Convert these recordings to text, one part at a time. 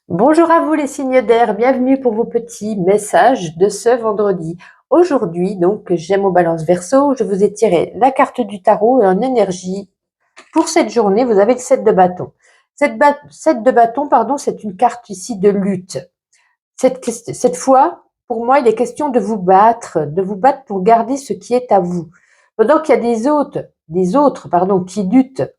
Bonjour à vous les signes d'air, bienvenue pour vos petits messages de ce vendredi. Aujourd'hui, donc, Gémeaux Balance Verseau, je vous ai tiré la carte du tarot et en énergie. Pour cette journée, vous avez le 7 de bâton. 7 de bâton, pardon, c'est une carte ici de lutte. Cette fois, pour moi, il est question de vous battre pour garder ce qui est à vous. Pendant qu'il y a des autres, pardon, qui luttent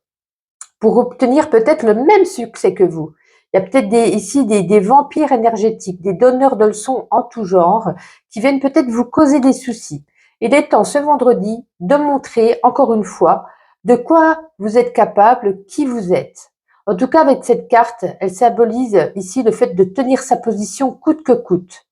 pour obtenir peut-être le même succès que vous. Il y a peut-être ici des vampires énergétiques, des donneurs de leçons en tout genre, qui viennent peut-être vous causer des soucis. Il est temps ce vendredi de montrer encore une fois de quoi vous êtes capable, qui vous êtes. En tout cas, avec cette carte, elle symbolise ici le fait de tenir sa position coûte que coûte.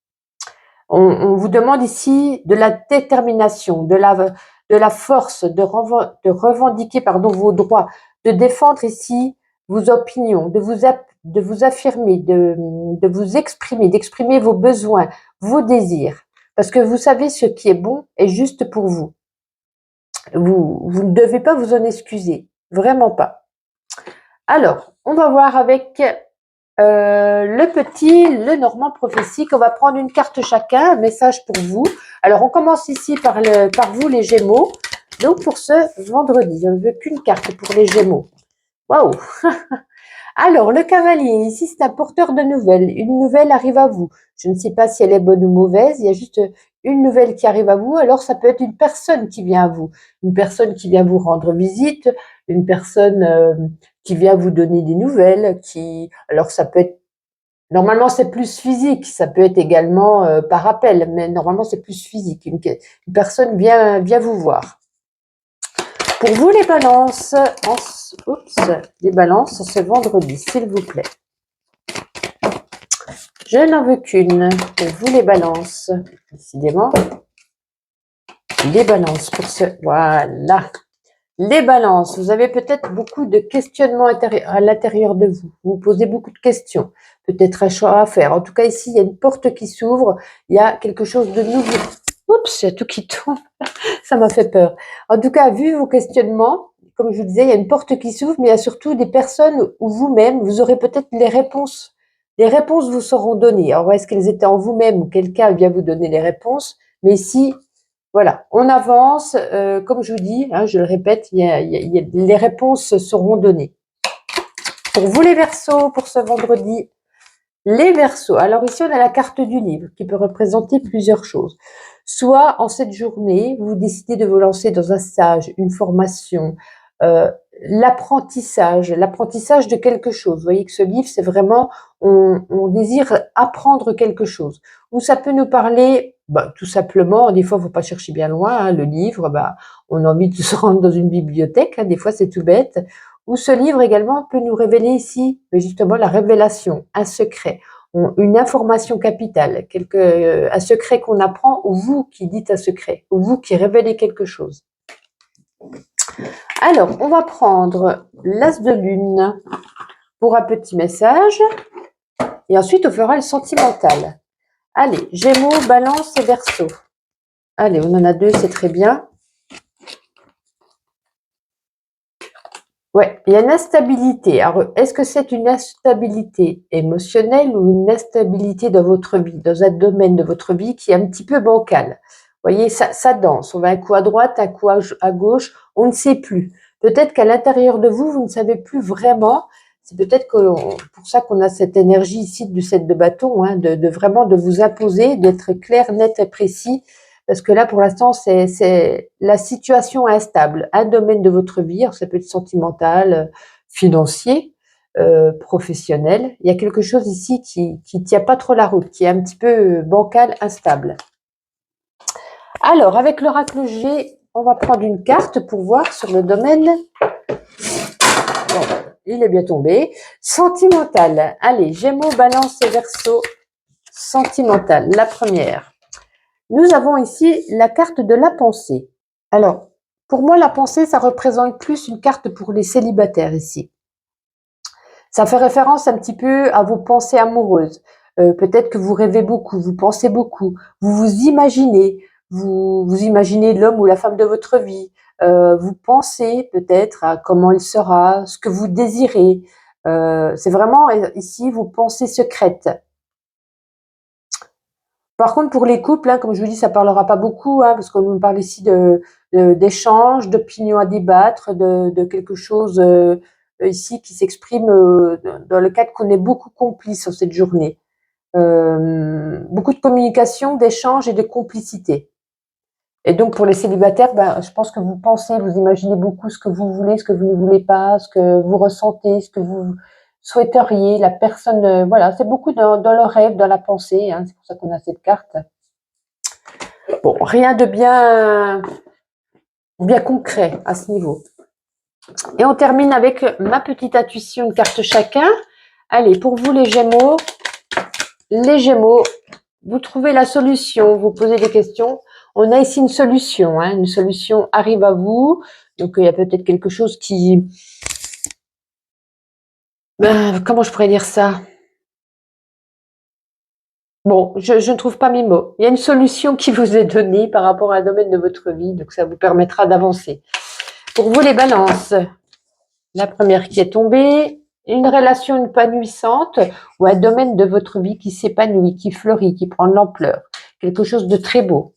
On vous demande ici de la détermination, de la force, de revendiquer vos droits, de défendre ici vos opinions, de vous affirmer, de vous exprimer, d'exprimer vos besoins, vos désirs. Parce que vous savez ce qui est bon et juste pour vous. Vous ne devez pas vous en excuser. Vraiment pas. Alors, on va voir avec le Normand prophétique. On va prendre une carte chacun, un message pour vous. Alors, on commence ici par vous, les Gémeaux. Donc, pour ce vendredi, je ne veux qu'une carte pour les Gémeaux. Waouh! Alors, le cavalier, ici, c'est un porteur de nouvelles. Une nouvelle arrive à vous. Je ne sais pas si elle est bonne ou mauvaise. Il y a juste une nouvelle qui arrive à vous. Alors, ça peut être une personne qui vient à vous. Une personne qui vient vous rendre visite. Une personne qui vient vous donner des nouvelles. Alors, ça peut être. Normalement, c'est plus physique. Ça peut être également par appel. Mais normalement, c'est plus physique. Une personne vient vous voir. Pour vous les balances, les balances ce vendredi, s'il vous plaît. Je n'en veux qu'une. Pour vous les balances, décidément. Les balances pour ce... Voilà. Les balances, vous avez peut-être beaucoup de questionnements à l'intérieur de vous. Vous posez beaucoup de questions. Peut-être un choix à faire. En tout cas, ici, il y a une porte qui s'ouvre. Il y a quelque chose de nouveau. Oups, il y a tout qui tombe. Ça m'a fait peur. En tout cas, vu vos questionnements, comme je vous disais, il y a une porte qui s'ouvre, mais il y a surtout des personnes où vous-même, vous aurez peut-être les réponses. Les réponses vous seront données. Alors, est-ce qu'elles étaient en vous-même ou quelqu'un vient vous donner les réponses? Mais si, voilà, on avance. Comme je vous dis, hein, je le répète, les réponses seront données. Pour vous les Verseaux, pour ce vendredi, les Verseaux. Alors ici, on a la carte du livre qui peut représenter plusieurs choses. Soit en cette journée, vous décidez de vous lancer dans un stage, une formation, l'apprentissage de quelque chose. Vous voyez que ce livre, c'est vraiment, on désire apprendre quelque chose. Ou ça peut nous parler, tout simplement, des fois, il ne faut pas chercher bien loin, hein, le livre, on a envie de se rendre dans une bibliothèque, hein, des fois c'est tout bête. Ou ce livre également peut nous révéler ici, justement, la révélation, un secret, une information capitale, un secret qu'on apprend, ou vous qui dites un secret, ou vous qui révélez quelque chose. Alors, on va prendre l'As de Lune pour un petit message, et ensuite on fera le sentimental. Allez, Gémeaux, Balance et Verseau. Allez, on en a deux, c'est très bien. Ouais, il y a une instabilité. Alors, est-ce que c'est une instabilité émotionnelle ou une instabilité dans votre vie, dans un domaine de votre vie qui est un petit peu bancal? Vous voyez, ça danse. On va un coup à droite, un coup à gauche, on ne sait plus. Peut-être qu'à l'intérieur de vous, vous ne savez plus vraiment. C'est peut-être pour ça qu'on a cette énergie ici du 7 de bâton, hein, de vraiment de vous imposer, d'être clair, net et précis. Parce que là, pour l'instant, c'est la situation instable. Un domaine de votre vie, alors ça peut être sentimental, financier, professionnel. Il y a quelque chose ici qui tient pas trop la route, qui est un petit peu bancal, instable. Alors, avec l'oracle G, on va prendre une carte pour voir sur le domaine. Bon, il est bien tombé. Sentimental. Allez, Gémeaux, Balance et Verseau. Sentimental, la première. Nous avons ici la carte de la pensée. Alors, pour moi, la pensée, ça représente plus une carte pour les célibataires ici. Ça fait référence un petit peu à vos pensées amoureuses. Peut-être que vous rêvez beaucoup, vous pensez beaucoup, vous imaginez l'homme ou la femme de votre vie. Vous pensez peut-être à comment il sera, ce que vous désirez. C'est vraiment ici vos pensées secrètes. Par contre, pour les couples, hein, comme je vous dis, ça parlera pas beaucoup, hein, parce qu'on nous parle ici d'échanges, d'opinions à débattre, de quelque chose ici qui s'exprime dans le cadre qu'on est beaucoup complices sur cette journée. Beaucoup de communication, d'échanges et de complicité. Et donc pour les célibataires, ben, je pense que vous pensez, vous imaginez beaucoup ce que vous voulez, ce que vous ne voulez pas, ce que vous ressentez, ce que vous souhaiteriez. La personne, voilà, c'est beaucoup dans le rêve, dans la pensée. Hein, c'est pour ça qu'on a cette carte. Bon, rien de bien concret à ce niveau. Et on termine avec ma petite intuition, une carte chacun. Allez, pour vous les Gémeaux, vous trouvez la solution, vous posez des questions. On a ici une solution, hein, une solution arrive à vous. Donc il y a peut-être quelque chose qui... comment je pourrais dire ça? Bon, je ne trouve pas mes mots. Il y a une solution qui vous est donnée par rapport à un domaine de votre vie, donc ça vous permettra d'avancer. Pour vous les balances, la première qui est tombée, une relation épanouissante ou un domaine de votre vie qui s'épanouit, qui fleurit, qui prend de l'ampleur. Quelque chose de très beau.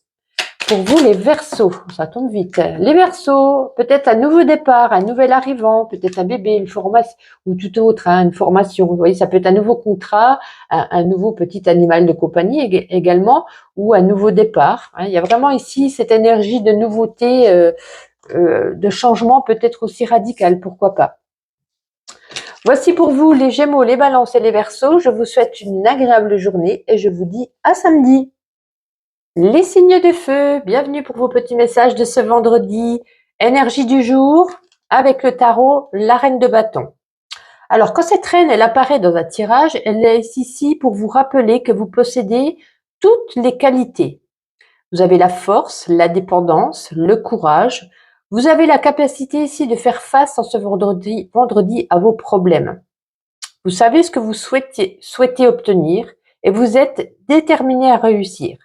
Pour vous, les Verseaux, ça tombe vite. Les Verseaux, peut-être un nouveau départ, un nouvel arrivant, peut-être un bébé, une formation ou tout autre, hein, une formation. Vous voyez, ça peut être un nouveau contrat, un nouveau petit animal de compagnie également, ou un nouveau départ. Hein. Il y a vraiment ici cette énergie de nouveauté, de changement, peut-être aussi radical, pourquoi pas. Voici pour vous les Gémeaux, les Balances et les Verseaux. Je vous souhaite une agréable journée et je vous dis à samedi. Les signes de feu, bienvenue pour vos petits messages de ce vendredi. Énergie du jour, avec le tarot, la reine de bâton. Alors, quand cette reine, elle apparaît dans un tirage, elle est ici pour vous rappeler que vous possédez toutes les qualités. Vous avez la force, la dépendance, le courage. Vous avez la capacité ici de faire face en ce vendredi à vos problèmes. Vous savez ce que vous souhaitez obtenir et vous êtes déterminé à réussir.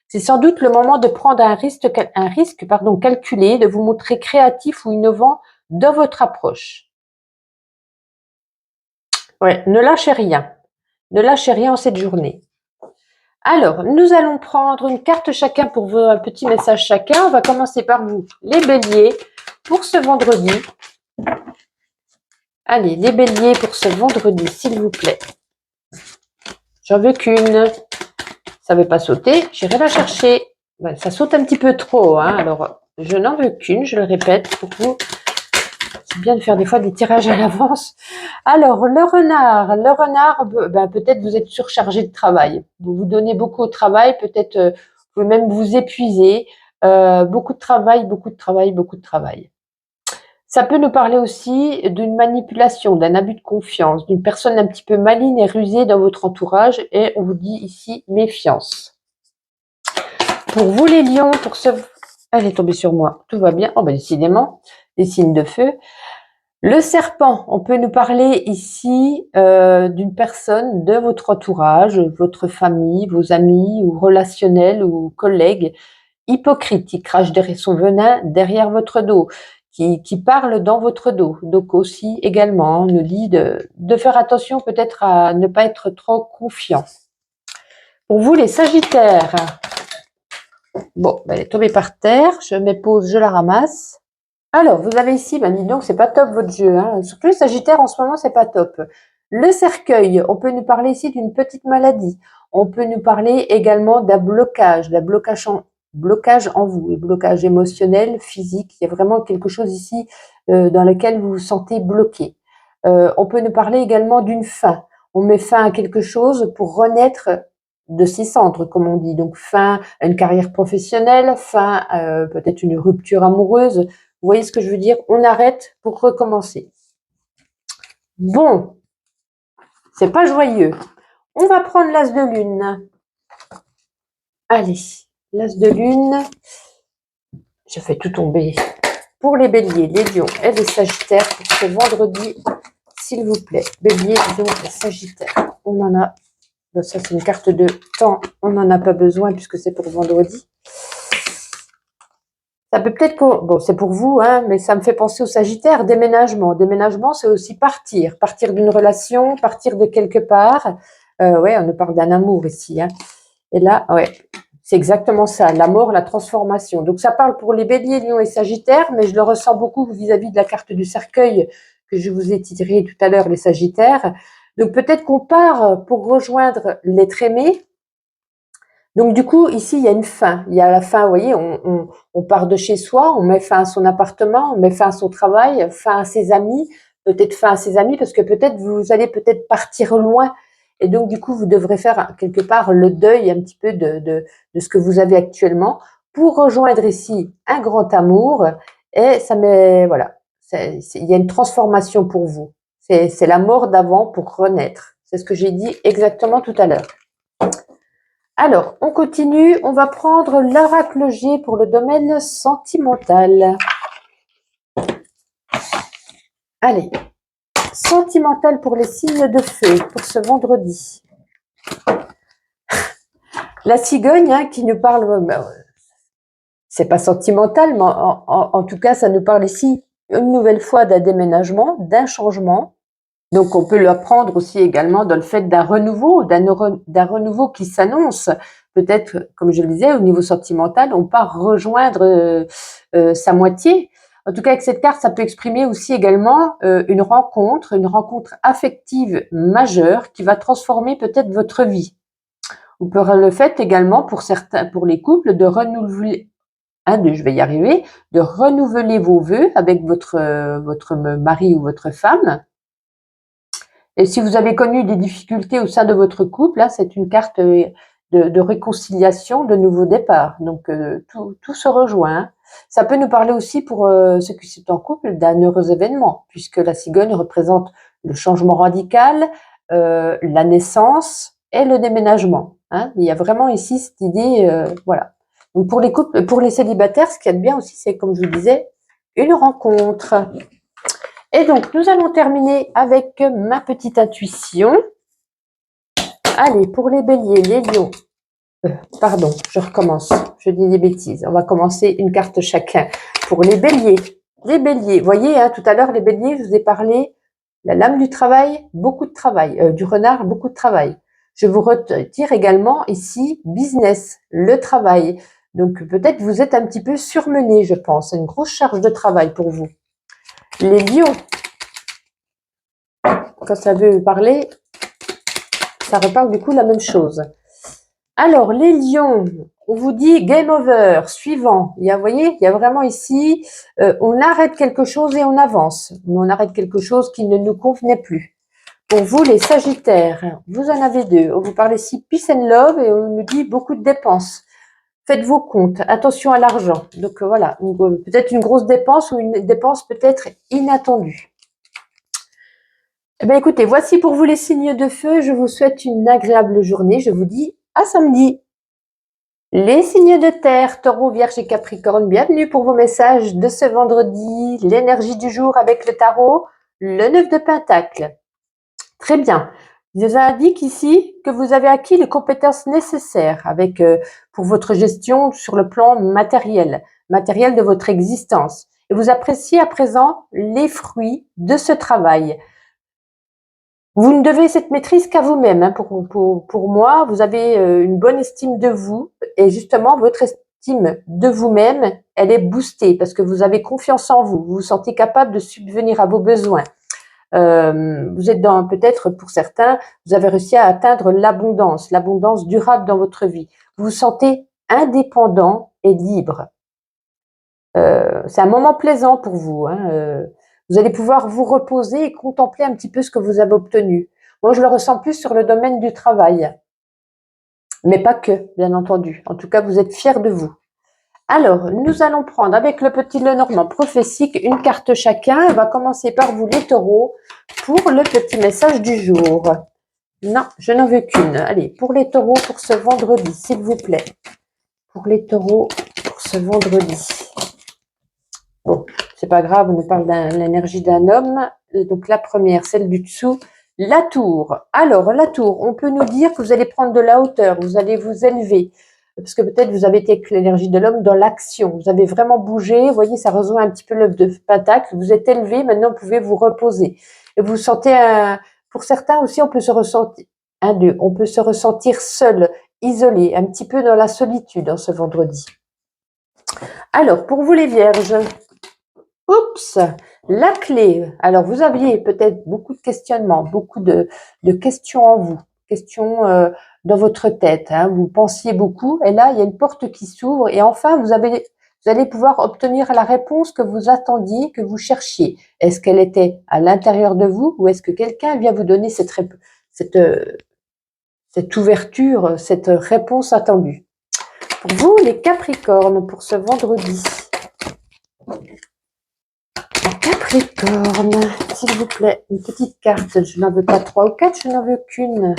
C'est sans doute le moment de prendre un risque calculé, de vous montrer créatif ou innovant dans votre approche. Ouais, ne lâchez rien. Ne lâchez rien en cette journée. Alors, nous allons prendre une carte chacun pour un petit message chacun. On va commencer par vous, les béliers, pour ce vendredi. Allez, les béliers pour ce vendredi, s'il vous plaît. J'en veux qu'une. Ça ne veut pas sauter, j'irai la chercher. Ben, ça saute un petit peu trop, hein. Alors je n'en veux qu'une, je le répète pour vous. C'est bien de faire des fois des tirages à l'avance. Alors le renard, ben, peut-être vous êtes surchargé de travail. Vous vous donnez beaucoup au travail, peut-être vous pouvez même vous épuiser. Beaucoup de travail. Ça peut nous parler aussi d'une manipulation, d'un abus de confiance, d'une personne un petit peu maligne et rusée dans votre entourage, et on vous dit ici méfiance. Pour vous les lions, elle est tombée sur moi, tout va bien. Oh ben décidément, les signes de feu. Le serpent, on peut nous parler ici d'une personne de votre entourage, votre famille, vos amis ou relationnels ou collègues, hypocrite, qui crache son venin derrière votre dos, qui parle dans votre dos. Donc aussi également, on nous dit de faire attention peut-être à ne pas être trop confiant. Pour vous les sagittaires, bon, ben, elle est tombée par terre, je me pose, je la ramasse. Alors, vous avez ici, ben dis donc, c'est pas top votre jeu, hein. Surtout les sagittaires en ce moment, c'est pas top. Le cercueil, on peut nous parler ici d'une petite maladie. On peut nous parler également d'un blocage en vous, et blocage émotionnel, physique. Il y a vraiment quelque chose ici dans lequel vous vous sentez bloqué. On peut nous parler également d'une fin. On met fin à quelque chose pour renaître de ses cendres, comme on dit. Donc fin à une carrière professionnelle, fin à peut-être une rupture amoureuse. Vous voyez ce que je veux dire? On arrête pour recommencer. Bon, c'est pas joyeux. On va prendre l'as de lune. Allez, l'as de lune. Je fais tout tomber. Pour les béliers, les lions et les sagittaires, pour ce vendredi, s'il vous plaît. Bélier, lion et sagittaire. On en a. Ça, c'est une carte de temps. On n'en a pas besoin puisque c'est pour vendredi. Ça peut peut-être, bon, c'est pour vous, hein, mais ça me fait penser au Sagittaire, déménagement. Déménagement, c'est aussi partir. Partir d'une relation, partir de quelque part. Ouais, on nous parle d'un amour ici, hein. Et là, ouais, c'est exactement ça, la mort, la transformation. Donc ça parle pour les Béliers, Lions et Sagittaires, mais je le ressens beaucoup vis-à-vis de la carte du cercueil que je vous ai tirée tout à l'heure, les Sagittaires. Donc peut-être qu'on part pour rejoindre l'être aimé. Donc du coup, ici, il y a une fin. Il y a la fin, vous voyez, on part de chez soi, on met fin à son appartement, on met fin à son travail, fin à ses amis, peut-être fin à ses amis, parce que peut-être vous allez peut-être partir loin. Et donc du coup, vous devrez faire quelque part le deuil un petit peu de ce que vous avez actuellement pour rejoindre ici un grand amour. Et ça met, voilà, il y a une transformation pour vous. C'est la mort d'avant pour renaître. C'est ce que j'ai dit exactement tout à l'heure. Alors, on continue. On va prendre l'oracle G pour le domaine sentimental. Allez, sentimental pour les signes de feu pour ce vendredi. La cigogne, hein, qui nous parle, c'est pas sentimental, mais en tout cas, ça nous parle ici une nouvelle fois d'un déménagement, d'un changement. Donc, on peut l'apprendre aussi également dans le fait d'un renouveau qui s'annonce. Peut-être, comme je le disais, au niveau sentimental, on part rejoindre sa moitié. En tout cas, avec cette carte, ça peut exprimer aussi également une rencontre affective majeure qui va transformer peut-être votre vie. Vous pourrez le fait également pour certains, pour les couples, de renouveler, je vais y arriver, de renouveler vos vœux avec votre mari ou votre femme. Et si vous avez connu des difficultés au sein de votre couple, là, c'est une carte de réconciliation, de nouveau départ. Donc, tout se rejoint. Ça peut nous parler aussi pour ceux qui sont en couple d'un heureux événement, puisque la cigogne représente le changement radical, la naissance et le déménagement. Hein. Il y a vraiment ici cette idée, voilà. Donc, pour les couples, pour les célibataires, ce qu'il y a de bien aussi, c'est, comme je vous disais, une rencontre. Et donc, nous allons terminer avec ma petite intuition. Allez, pour les béliers, les lions. Pardon, je recommence. Je dis des bêtises. On va commencer une carte chacun. Pour les béliers. Les béliers, vous voyez, hein, tout à l'heure, les béliers, je vous ai parlé, la lame du travail, beaucoup de travail. Du renard, beaucoup de travail. Je vous retire également ici, business, le travail. Donc, peut-être vous êtes un petit peu surmené, je pense. C'est une grosse charge de travail pour vous. Les lions. Quand ça veut parler, ça reparle du coup la même chose. Alors, les lions, on vous dit game over, suivant. Vous voyez, il y a vraiment ici, on arrête quelque chose et on avance. On arrête quelque chose qui ne nous convenait plus. Pour vous, les sagittaires, vous en avez deux. On vous parle ici peace and love et on nous dit beaucoup de dépenses. Faites vos comptes, attention à l'argent. Donc voilà, peut-être une grosse dépense ou une dépense peut-être inattendue. Eh bien, écoutez, voici pour vous les signes de feu. Je vous souhaite une agréable journée. Je vous dis à samedi. Les signes de terre, taureau, vierge et capricorne, bienvenue pour vos messages de ce vendredi. L'énergie du jour avec le tarot, le 9 de Pentacle. Très bien. Je vous indique ici que vous avez acquis les compétences nécessaires pour votre gestion sur le plan matériel de votre existence. Et vous appréciez à présent les fruits de ce travail. Vous ne devez cette maîtrise qu'à vous-même. Hein. Pour moi, vous avez une bonne estime de vous et justement, votre estime de vous-même, elle est boostée parce que vous avez confiance en vous. Vous vous sentez capable de subvenir à vos besoins. Vous êtes peut-être pour certains, vous avez réussi à atteindre l'abondance durable dans votre vie. Vous vous sentez indépendant et libre. C'est un moment plaisant pour vous. Hein. Vous allez pouvoir vous reposer et contempler un petit peu ce que vous avez obtenu. Moi, je le ressens plus sur le domaine du travail. Mais pas que, bien entendu. En tout cas, vous êtes fiers de vous. Alors, nous allons prendre avec le petit Lenormand prophétique une carte chacun. On va commencer par vous, les taureaux, pour le petit message du jour. Non, je n'en veux qu'une. Allez, pour les taureaux, pour ce vendredi, s'il vous plaît. Pour les taureaux, pour ce vendredi. Bon, c'est pas grave, on nous parle de l'énergie d'un homme. Donc la première, celle du dessous, la tour. Alors la tour, on peut nous dire que vous allez prendre de la hauteur, vous allez vous élever. parce que peut-être vous avez été avec l'énergie de l'homme dans l'action. Vous avez vraiment bougé. Vous voyez, ça rejoint un petit peu l'œuf de Pentacle. Vous êtes élevé, maintenant vous pouvez vous reposer. Et vous sentez, pour certains aussi, on peut se ressentir, on peut se ressentir seul, isolé, un petit peu dans la solitude en ce vendredi. Alors, pour vous les vierges, oups, la clé. Alors, vous aviez peut-être beaucoup de questionnements, beaucoup de questions en vous, questions dans votre tête. Hein. Vous pensiez beaucoup, et là, il y a une porte qui s'ouvre, et enfin, vous allez pouvoir obtenir la réponse que vous attendiez, que vous cherchiez. Est-ce qu'elle était à l'intérieur de vous, ou est-ce que quelqu'un vient vous donner cette ouverture, cette réponse attendue? Pour vous, les Capricornes, pour ce vendredi. Capricorne, s'il vous plaît, une petite carte. Je n'en veux pas 3 ou 4, je n'en veux qu'une.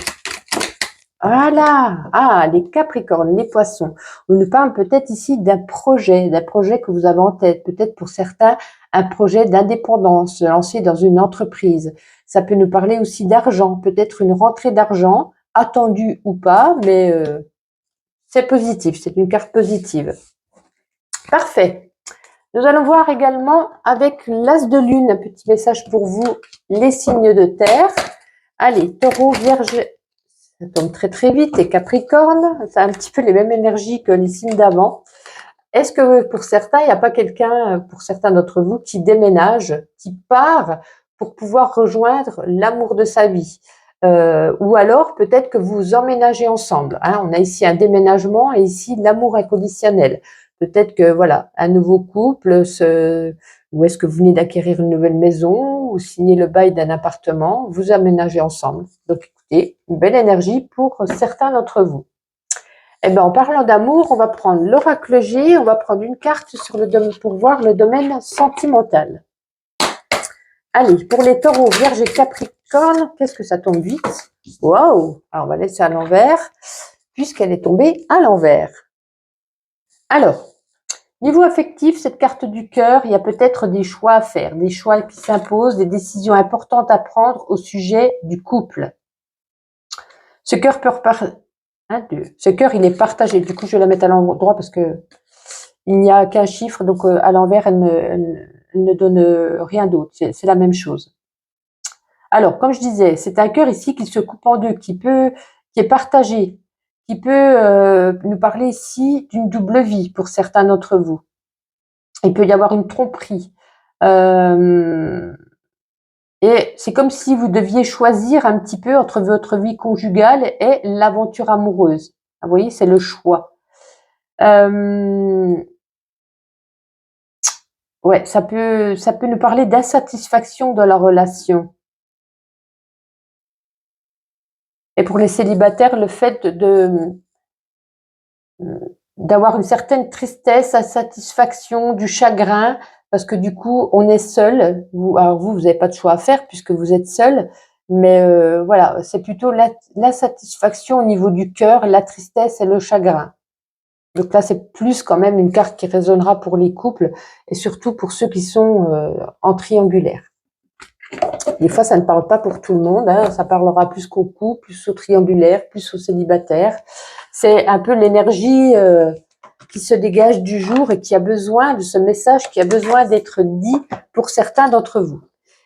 Voilà. Ah, les Capricornes, les Poissons. On nous parle peut-être ici d'un projet que vous avez en tête. Peut-être pour certains, un projet d'indépendance, lancé dans une entreprise. Ça peut nous parler aussi d'argent, peut-être une rentrée d'argent, attendue ou pas, mais c'est positif, c'est une carte positive. Parfait. Nous allons voir également avec l'As de Lune, un petit message pour vous, les signes de terre. Allez, Taureau, Vierge, ça tombe très très vite, et Capricorne, c'est un petit peu les mêmes énergies que les signes d'avant. Est-ce que pour certains, il n'y a pas quelqu'un, pour certains d'entre vous, qui déménage, qui part pour pouvoir rejoindre l'amour de sa vie? Ou alors peut-être que vous emménagez ensemble. Hein. On a ici un déménagement et ici l'amour inconditionnel. Peut-être que voilà, un nouveau couple, ou est-ce que vous venez d'acquérir une nouvelle maison ou signer le bail d'un appartement, vous aménagez ensemble. Donc écoutez, une belle énergie pour certains d'entre vous. Eh bien, en parlant d'amour, on va prendre l'oracle G, on va prendre une carte sur le domaine pour voir le domaine sentimental. Allez, pour les taureaux, vierge et capricorne, qu'est-ce que ça tombe vite? Waouh! Alors, on va laisser à l'envers, puisqu'elle est tombée à l'envers. Alors, niveau affectif, cette carte du cœur, il y a peut-être des choix à faire, des choix qui s'imposent, des décisions importantes à prendre au sujet du couple. Ce cœur peut Ce cœur, il est partagé. Du coup, je vais la mettre à l'endroit parce que il n'y a qu'un chiffre, donc à l'envers, elle ne donne rien d'autre. C'est la même chose. Alors, comme je disais, c'est un cœur ici qui se coupe en deux, qui est partagé, qui peut nous parler ici d'une double vie pour certains d'entre vous. Il peut y avoir une tromperie. Et c'est comme si vous deviez choisir un petit peu entre votre vie conjugale et l'aventure amoureuse. Vous voyez, c'est le choix. Ouais, ça peut nous parler d'insatisfaction dans la relation. Et pour les célibataires, le fait d'avoir une certaine tristesse, insatisfaction, du chagrin, parce que du coup, on est seul. Alors vous n'avez pas de choix à faire puisque vous êtes seul. Mais voilà, c'est plutôt l'insatisfaction au niveau du cœur, la tristesse et le chagrin. Donc là, c'est plus quand même une carte qui résonnera pour les couples et surtout pour ceux qui sont en triangulaire. Des fois, ça ne parle pas pour tout le monde. Hein. Ça parlera plus qu'au couple, plus aux triangulaires, plus aux célibataires. C'est un peu l'énergie qui se dégage du jour et qui a besoin de ce message, qui a besoin d'être dit pour certains d'entre vous.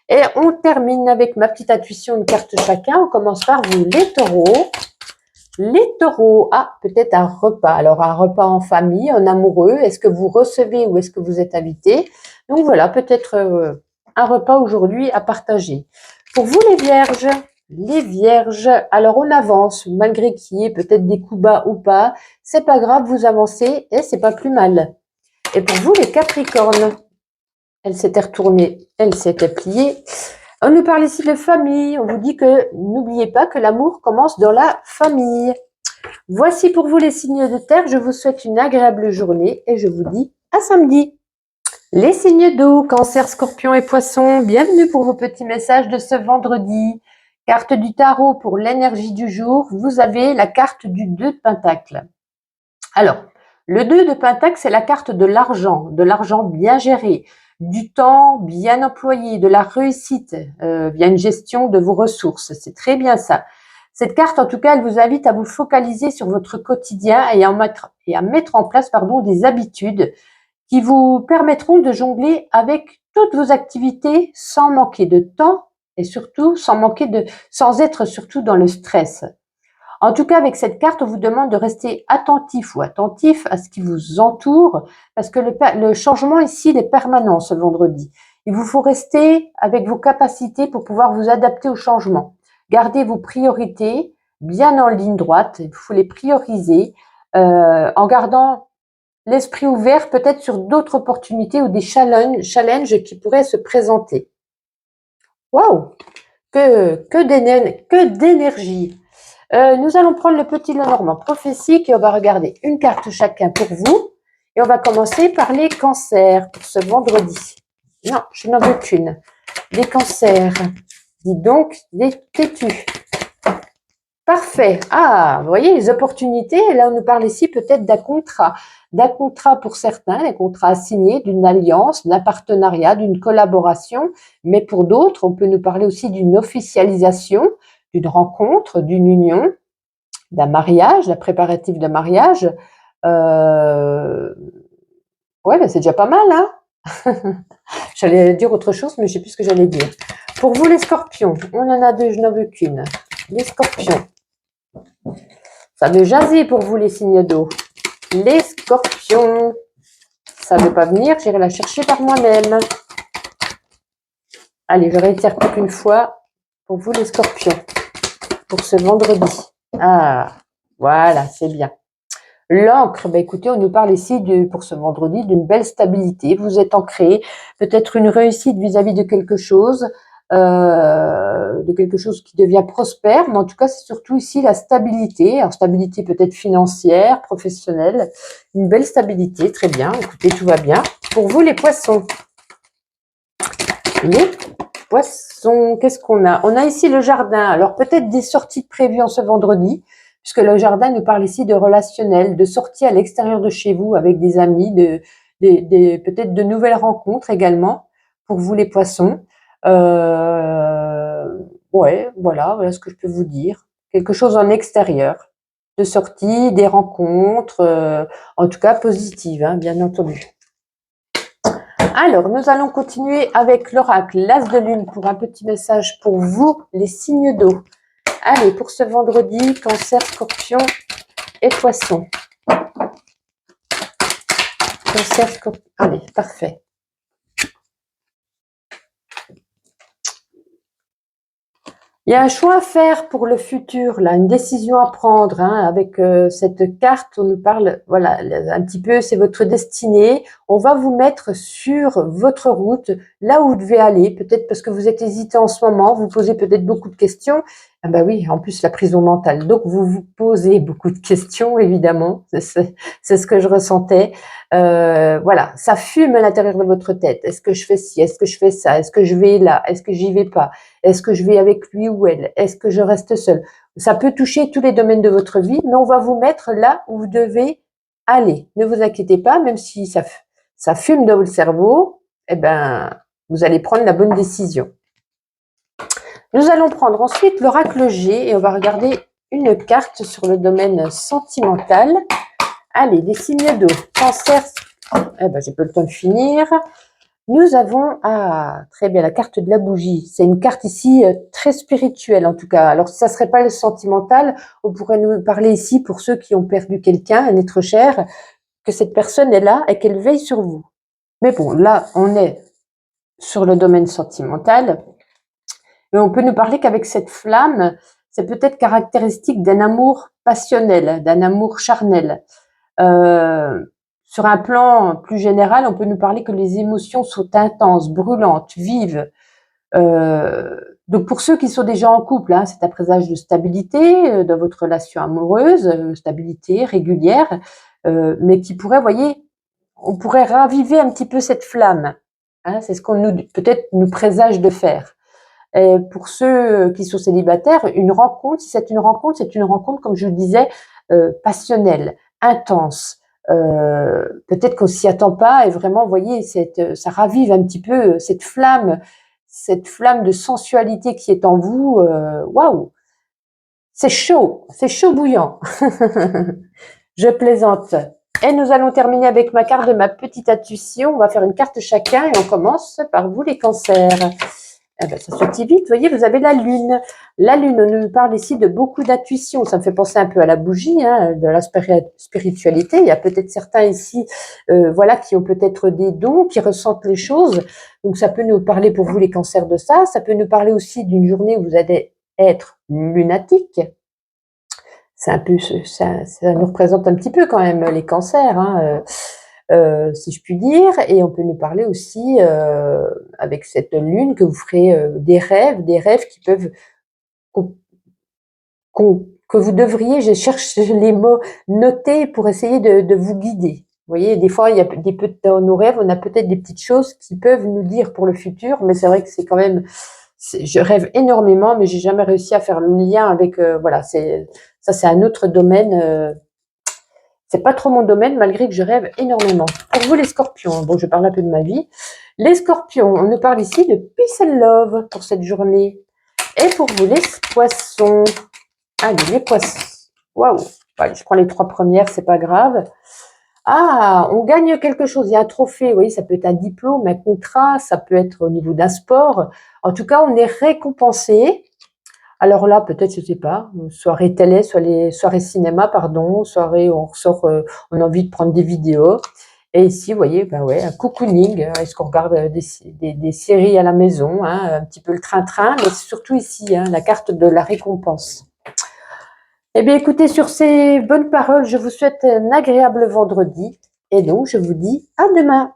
Et on termine avec ma petite intuition, une carte chacun. On commence par vous, les taureaux. Les taureaux, peut-être un repas. Alors, un repas en famille, en amoureux. Est-ce que vous recevez ou est-ce que vous êtes invité? Donc voilà, peut-être un repas aujourd'hui à partager. Pour vous, les vierges, alors on avance, malgré qu'il y ait peut-être des coups bas ou pas. C'est pas grave, vous avancez et c'est pas plus mal. Et pour vous, les capricornes, elle s'était retournée, elle s'était pliée. On nous parle ici de famille. On vous dit que n'oubliez pas que l'amour commence dans la famille. Voici pour vous les signes de terre. Je vous souhaite une agréable journée et je vous dis à samedi. Les signes d'eau, Cancer, Scorpion et Poisson, bienvenue pour vos petits messages de ce vendredi. Carte du tarot pour l'énergie du jour. Vous avez la carte du 2 de Pentacle. Alors, le 2 de Pentacle, c'est la carte de l'argent bien géré, du temps bien employé, de la réussite via une gestion de vos ressources. C'est très bien ça. Cette carte, en tout cas, elle vous invite à vous focaliser sur votre quotidien et à mettre en place, des habitudes qui vous permettront de jongler avec toutes vos activités sans manquer de temps et surtout sans être surtout dans le stress. En tout cas, avec cette carte, on vous demande de rester attentif ou attentif à ce qui vous entoure, parce que le changement ici, il est permanent ce vendredi. Il vous faut rester avec vos capacités pour pouvoir vous adapter au changement. Gardez vos priorités bien en ligne droite, il faut les prioriser en gardant l'esprit ouvert peut-être sur d'autres opportunités ou des challenges qui pourraient se présenter. Waouh! Que d'énergie! Nous allons prendre le petit Lenormand prophétique et on va regarder une carte chacun pour vous. Et on va commencer par les cancers pour ce vendredi. Non, je n'en veux qu'une. Les cancers. Dis donc, les têtus. Parfait. Ah, vous voyez, les opportunités. Là, on nous parle ici peut-être d'un contrat. D'un contrat pour certains, un contrat signé, d'une alliance, d'un partenariat, d'une collaboration. Mais pour d'autres, on peut nous parler aussi d'une officialisation, d'une rencontre, d'une union, d'un mariage, d'un préparatif de mariage. Ouais, ben c'est déjà pas mal, hein. J'allais dire autre chose, mais je sais plus ce que j'allais dire. Pour vous, les scorpions, on en a deux, je n'en veux qu'une. Les scorpions. Ça veut jaser pour vous, les signes d'eau. Les scorpions. Ça ne veut pas venir, j'irai la chercher par moi-même. Allez, je réitère plus qu'une fois pour vous, les scorpions. Pour ce vendredi. Ah, voilà, c'est bien. L'encre, écoutez, on nous parle ici pour ce vendredi d'une belle stabilité. Vous êtes ancré, peut-être une réussite vis-à-vis de quelque chose qui devient prospère. Mais en tout cas, c'est surtout ici la stabilité. Alors, stabilité peut-être financière, professionnelle. Une belle stabilité, très bien. Écoutez, tout va bien. Pour vous, les poissons. Les poissons, qu'est-ce qu'on a? On a ici le jardin. Alors, peut-être des sorties prévues en ce vendredi, puisque le jardin nous parle ici de relationnel, de sorties à l'extérieur de chez vous avec des amis, peut-être de nouvelles rencontres également pour vous les poissons. Ouais, voilà ce que je peux vous dire. Quelque chose en extérieur, de sorties, des rencontres, en tout cas positives, hein, bien entendu. Alors, nous allons continuer avec l'oracle, l'as de lune, pour un petit message pour vous, les signes d'eau. Allez, pour ce vendredi, cancer, scorpion et poisson. Cancer, scorpion. Allez, parfait. Il y a un choix à faire pour le futur, là, une décision à prendre, hein, avec cette carte, on nous parle, voilà, un petit peu, c'est votre destinée. On va vous mettre sur votre route, là où vous devez aller, peut-être parce que vous êtes hésité en ce moment, vous posez peut-être beaucoup de questions. Ah ben oui, en plus la prison mentale. Donc vous vous posez beaucoup de questions, évidemment. C'est ce que je ressentais. Voilà, ça fume à l'intérieur de votre tête. Est-ce que je fais ci? Est-ce que je fais ça? Est-ce que je vais là? Est-ce que j'y vais pas? Est-ce que je vais avec lui ou elle? Est-ce que je reste seule? Ça peut toucher tous les domaines de votre vie, mais on va vous mettre là où vous devez aller. Ne vous inquiétez pas, même si ça fume dans votre cerveau, eh ben, vous allez prendre la bonne décision. Nous allons prendre ensuite l'oracle G et on va regarder une carte sur le domaine sentimental. Allez, des signes d'eau. Cancer, j'ai pas le temps de finir. Nous avons, très bien, la carte de la bougie. C'est une carte ici très spirituelle en tout cas. Alors, si ça serait pas le sentimental, on pourrait nous parler ici pour ceux qui ont perdu quelqu'un, un être cher, que cette personne est là et qu'elle veille sur vous. Mais bon, là, on est sur le domaine sentimental. Mais on peut nous parler qu'avec cette flamme, c'est peut-être caractéristique d'un amour passionnel, d'un amour charnel. Sur un plan plus général, on peut nous parler que les émotions sont intenses, brûlantes, vives. Donc pour ceux qui sont déjà en couple, hein, c'est un présage de stabilité dans votre relation amoureuse, stabilité régulière, mais qui pourrait, voyez, on pourrait raviver un petit peu cette flamme. Hein, c'est ce qu'on peut-être nous présage de faire. Et pour ceux qui sont célibataires, une rencontre, si c'est une rencontre, comme je le disais, passionnelle, intense. Peut-être qu'on s'y attend pas et vraiment, vous voyez, ça ravive un petit peu cette flamme de sensualité qui est en vous. Waouh! c'est chaud bouillant. Je plaisante. Et nous allons terminer avec ma carte de ma petite intuition. On va faire une carte chacun et on commence par vous les cancers. Eh ben, ça sortit vite. Vous voyez, vous avez la lune. La lune, on nous parle ici de beaucoup d'intuition. Ça me fait penser un peu à la bougie, hein, de la spiritualité. Il y a peut-être certains ici, voilà, qui ont peut-être des dons, qui ressentent les choses. Donc, ça peut nous parler pour vous les cancers de ça. Ça peut nous parler aussi d'une journée où vous allez être lunatique. C'est un peu, ça nous représente un petit peu quand même les cancers, hein, si je puis dire. Et on peut nous parler aussi, avec cette lune, que vous ferez des rêves qui peuvent, que vous devriez, je cherche les mots, noter pour essayer de vous guider. Vous voyez, des fois, il y a dans nos rêves, on a peut-être des petites choses qui peuvent nous dire pour le futur, mais c'est vrai que c'est quand même, je rêve énormément, mais j'ai jamais réussi à faire le lien avec, voilà, ça c'est un autre domaine. C'est pas trop mon domaine, malgré que je rêve énormément. Pour vous, les scorpions, bon, je parle un peu de ma vie. Les scorpions, on nous parle ici de peace and love pour cette journée. Et pour vous, les poissons. Allez, les poissons. Waouh. Ouais, je prends les 3 premières, c'est pas grave. Ah, on gagne quelque chose. Il y a un trophée. Vous voyez, ça peut être un diplôme, un contrat, ça peut être au niveau d'un sport. En tout cas, on est récompensé. Alors là, peut-être, je sais pas, soirée télé, soit les soirées cinéma, pardon, soirée où on ressort, on a envie de prendre des vidéos. Et ici, vous voyez, ben ouais, un cocooning. Est-ce qu'on regarde des séries à la maison, hein, un petit peu le train-train, mais surtout ici, hein, la carte de la récompense. Eh bien, écoutez, sur ces bonnes paroles, je vous souhaite un agréable vendredi. Et donc, je vous dis à demain.